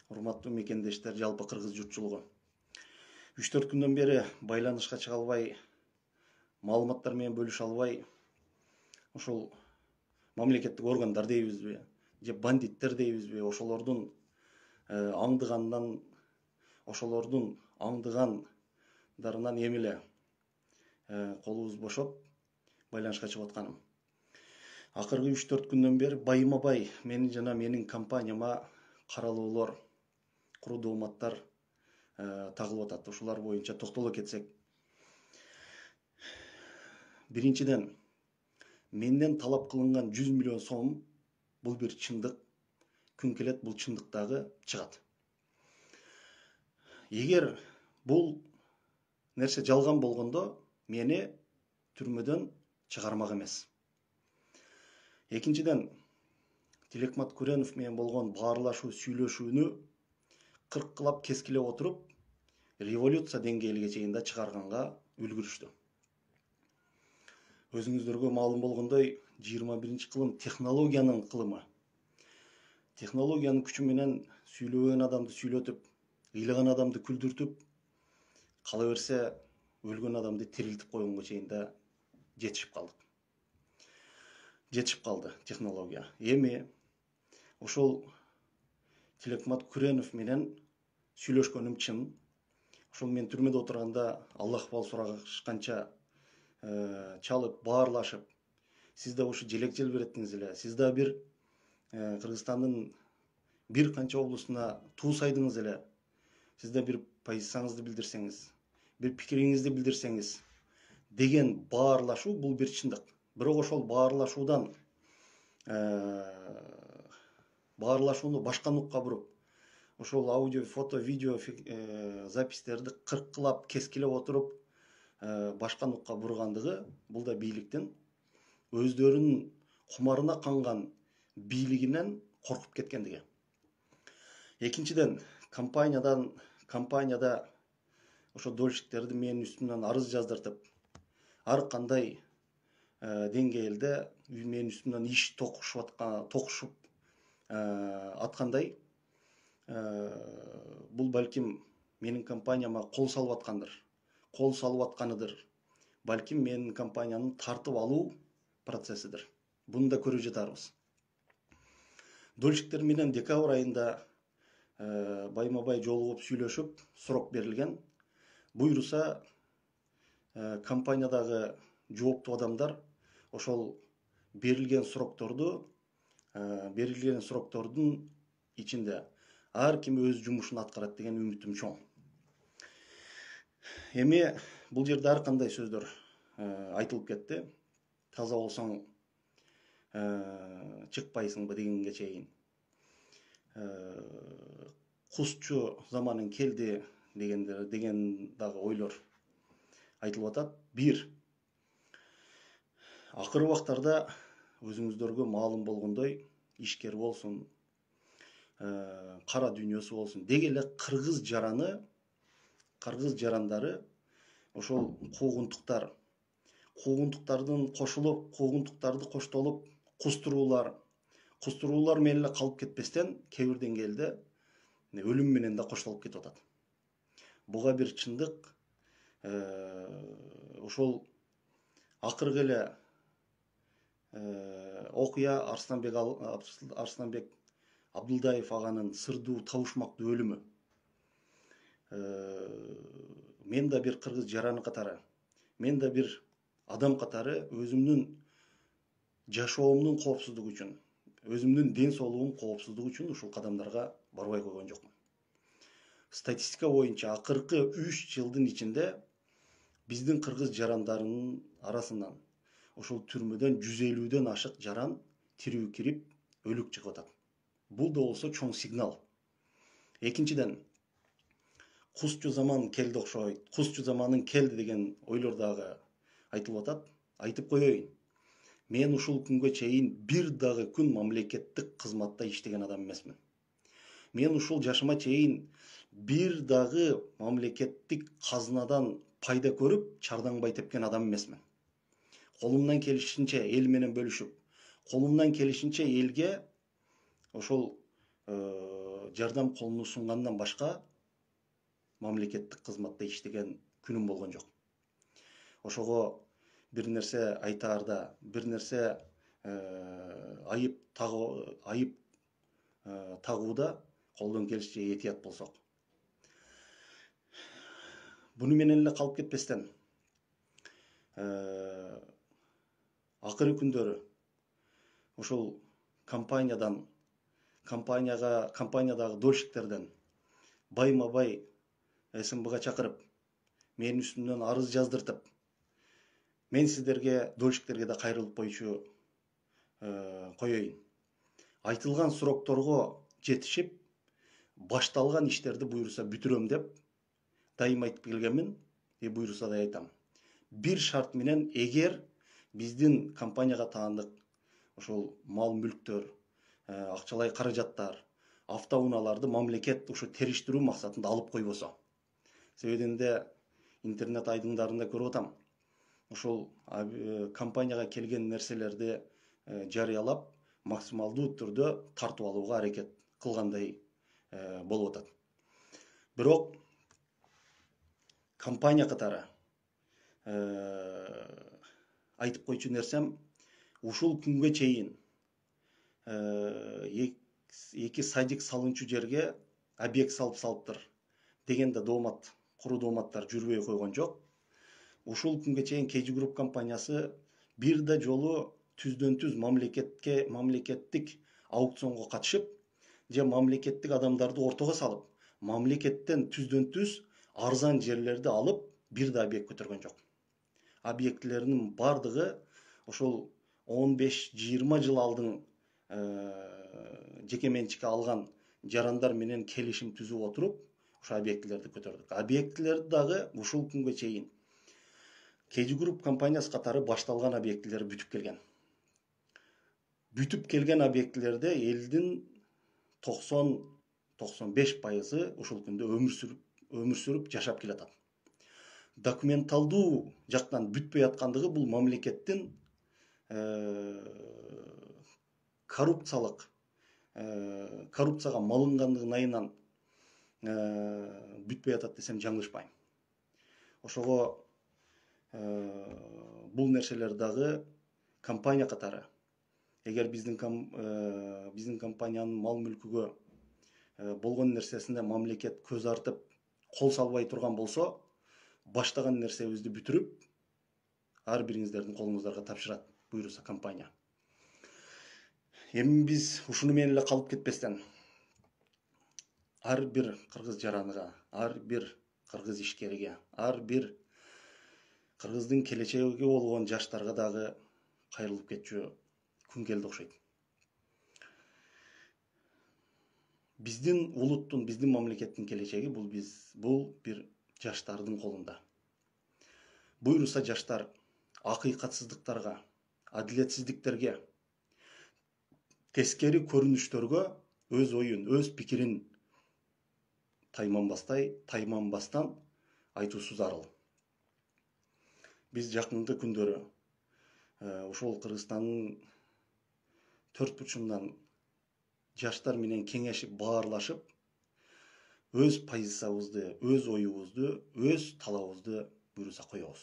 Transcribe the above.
Урматтуу мекендештер, жалпы кыргыз журтчулугу. 3-4 күндөн бери байланышка чыга албай, маалыматтар менен бөлүшө албай, ошол мамлекеттик органдар дейбизби, же бандиттер дейбизби, ошолордун аңдыганынан, ошолордун аңдыгандарынан эми эле колубуз бошоп байланышка чыгып атканым. Акыркы 3-4 күндөн бери байыма бай менин жана менин компанияма каралоолор, куру дооматтар тагылып атат. Ушулар боюнча токтоло кетсек. Биринчиден, менден талап кылынган 100 миллион сом бул бир чындык. Күн келет бул чындык дагы чыгат. Эгер бул нерсе жалган болгондо, мени түрмөдөн чыгармак эмес. Экинчиден, Тилекмат Күренов менен болгон баарлашуу, сүйлөшүүнү кыркылап кескилеп отуруп, революция деңгээлиге чейин да чыгарганга үлгүрүштү. Өзүңүздөргө маалым болгондой, 21-кылым технологиянын кылымы. Технологиянын күчү менен сүйлөбөгөн адамды сүйлөтүп, ыйлаган адамды күлдүртүп, кала берсе өлгөн адамды тирилтип койгонго чейин да жетишип калды технология. Эми ошол Тилекмат Күренов менен сүйлөшкөнүм чын. Ошол мен түрмөдө отурганда Аллах ахвал сурашканча чалып, баарлашып, сиз да ушу желек жел береттиңиз эле, сиз да бир Кыргызстандын бир канча облусуна туусайдыңыз эле, сиз да бир позицияңызды билдирсеңиз, бир пикириңизди билдирсеңиз деген баарлашуу бул бир чындык. Бирок ошол баарлашууну башка нукка буруп, ошол аудио, фото, видео запистерди кыркылап, кескилеп отуруп, башка нукка бургандыгы бул да бийликтин өздөрүнүн кумарына канган бийлигинен коркуп кеткендиги. Экинчиден, компанияда ошо дольщиктерди менин үстүмөн арыз жаздыртып, ар кандай деңгээлде менин үстүмөн иш токушуп аткандай, бул балким менин компанияма кол салып атканыдыр. Балким менин компаниянын тартып алуу процессидир. Буну да көрүп жатарбыз. Дольщиктер менен декабрь айында байма бай жолугуп сүйлөшүп, срок берилген. Буйруса компаниядагы жооптуу адамдар ошол берилген сроктордун ичинде ар ким өз жумушун аткарат деген үмүтүм чоң. Эми бул жерде ар кандай сөздөр айтылып кетти. Таза болсоң чыкпайсыңбы дегенге чейин. Кузчу заманың келди деген дагы ойлор айтылып атат. Бир, акыркы убактарда өзүңүздөргө маалым болгондой, ишкер болсун, кара дүйнөсү болсун, деги эле кыргыз жарандары ошол куугунтуктардын куугунтуктарды коштолуп, кустуруулар менен эле калып кетпестен, кээ бир деңгээлде өлүм менен да коштолуп кетип атат. Буга бир чындык, ошол акыркы эле окуя Арсланбек Абдылдаев аганын сырдуу, табышмактуу өлүмү. Мен да бир кыргыз жараны катары, мен да бир адам катары өзүмдүн жашоомдун коопсуздугу үчүн, өзүмдүн ден соолугум коопсуздугу үчүн ушул кадамдарга барбай койгон жокмун. Статистика боюнча акыркы 3 жылдын ичинде биздин кыргыз жарандарынын арасынан ошол түрмөдөн 150дөн ашык жаран тирүү кирип, өлүк чыгып атат. Бул да болсо чоң сигнал. Экинчиден, кузчу заман келди окшойт, кузчу заманын келди деген ойлор дагы айтылып атат. Айтып коеюн. Мен ушул күнгө чейин бир дагы күн мамлекеттик кызматта иштеген адам эмесмин. Мен ушул жашыма чейин бир дагы мамлекеттик казынадан пайда көрүп, чардаңбай тепкен адам эмесмин. Колумдан келишинче эл менен бөлүшүп, колумдан келишинче элге ошол жардам колун сунгандан башка мамлекеттик кызматта иштеген күнүм болгон жок. Ошого бир нерсе айтаарда, бир нерсе айып тагууда колдон келишинче этият болсок. Буну менен эле калып кетпестен акыркы күндөрү ушул компаниядагы дольщиктерден байма бай СМБга чакырып, менин үстүмдөн арыз жаздыртып, мен сиздерге, дольщиктерге да кайрылып коеюн. Айтылган срокторго жетишип, башталган иштерди буюрса бүтүрөм деп дайым айтып келгенмин, буюрса да айтам. Бир шарт менен, эгер биздин компанияга таандык ошол мал мүлктөр, акчалай каражаттар, автоунааларды мамлекет ушу териштирүү максатында алып койбосо. Себебинде де интернет айдыңдарында көрүп атам. Ошол компанияга келген нерселерди жарыялап, максималдуу түрдө тартып алууга аракет кылгандай болуп атат. Бирок компания катары айтып койчу нерсем, ушул күнгө чейин эки садик салынчу жерге объект салыптыр дегенде куруу дооматтар жүрбөй койгон жок. Ушул күнгө чейин KG Group компаниясы бир да жолу түздөн түз мамлекеттик аукционго катышып, же мамлекеттик адамдарды ортого салып, мамлекеттен түздөн түз арзан жерлерди алып, бир да объект көтөргөн жок. Объектилердин бардыгы ошол 15-20 жыл алдын жеке менчикке алган жарандар менен келишим түзүп отуруп, ошо объектилерди көтөрдүк. Объектилерди дагы ушул күнгө чейин KG Group компаниясы катары башталган объектилер бүтүп келген. Бүтүп келген объектилерде элдин 90-95% ушул күндө өмүр сүрүп жашап келатат. Документалдуу жактан бүтпөй аткандыгы бул мамлекеттин коррупцияга малынгандыгын айынан бүтпөй атат десем жаңылышпайм. Ошого бул нерселер дагы компания катары, эгер биздин компаниянын мал мүлкүгө болгон нерсесинде мамлекет көз артып, кол салбай турган болсо, баштаган нерсебизди бүтүрүп, ар бириңиздердин колуңуздарга тапшырат, буюрса компания. Эми биз ушуну менен эле калып кетпестен, ар бир кыргыз жараныга, ар бир кыргыз ишкериге, ар бир кыргыздын келечеги болгон жаштарга дагы кайрылып кетчү күн келди окшойт. Биздин улуттун, биздин мамлекеттин келечеги бул бир жаштардын колунда. Буюрса жаштар акыйкатсыздыктарга, адилетсиздиктерге, тескери көрүнүштөргө өз оюн, өз пикирин тайманбастан айтуусу зарыл. Биз жакынкы күндөрү ошол Кыргызстандын төрт бурчунан жаштар менен кеңешип, баарлашып, өз позициябызды, өз оюбузду, өз талабыбызды буюрса коебуз.